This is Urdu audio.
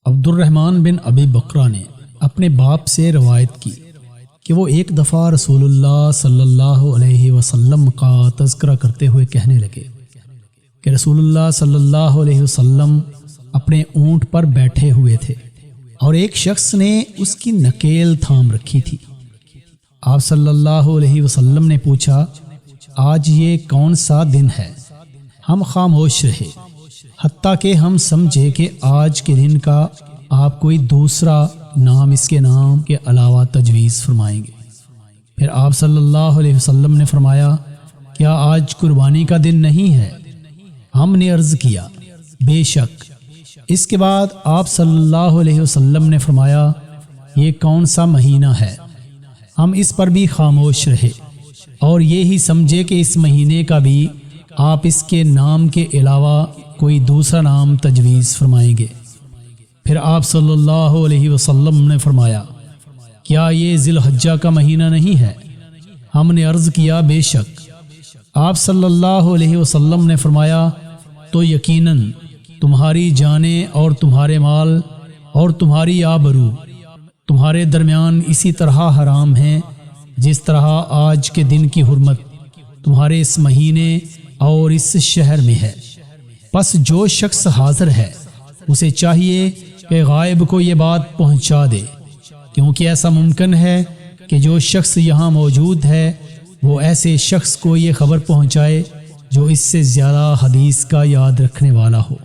عبد الرحمن بن ابی بکرہ نے اپنے باپ سے روایت کی کہ وہ ایک دفعہ رسول اللہ صلی اللہ علیہ وسلم کا تذکرہ کرتے ہوئے کہنے لگے کہ رسول اللہ صلی اللہ علیہ وسلم اپنے اونٹ پر بیٹھے ہوئے تھے اور ایک شخص نے اس کی نکیل تھام رکھی تھی۔ آپ صلی اللہ علیہ وسلم نے پوچھا، آج یہ کون سا دن ہے؟ ہم خاموش رہے حتیٰ کہ ہم سمجھے کہ آج کے دن کا آپ کوئی دوسرا نام اس کے نام کے علاوہ تجویز فرمائیں گے۔ پھر آپ صلی اللہ علیہ وسلم نے فرمایا، کیا آج قربانی کا دن نہیں ہے؟ ہم نے عرض کیا، بے شک۔ اس کے بعد آپ صلی اللہ علیہ وسلم نے فرمایا، یہ کون سا مہینہ ہے؟ ہم اس پر بھی خاموش رہے اور یہی سمجھے کہ اس مہینے کا بھی آپ اس کے نام کے علاوہ کوئی دوسرا نام تجویز فرمائیں گے۔ پھر آپ صلی اللہ علیہ وسلم نے فرمایا، کیا یہ ذی الحجہ کا مہینہ نہیں ہے؟ ہم نے عرض کیا، بے شک۔ آپ صلی اللہ علیہ وسلم نے فرمایا، تو یقیناً تمہاری جانیں اور تمہارے مال اور تمہاری آبرو تمہارے درمیان اسی طرح حرام ہیں جس طرح آج کے دن کی حرمت تمہارے اس مہینے اور اس شہر میں ہے۔ پس جو شخص حاضر ہے اسے چاہیے کہ غائب کو یہ بات پہنچا دے، کیونکہ ایسا ممکن ہے کہ جو شخص یہاں موجود ہے وہ ایسے شخص کو یہ خبر پہنچائے جو اس سے زیادہ حدیث کا یاد رکھنے والا ہو۔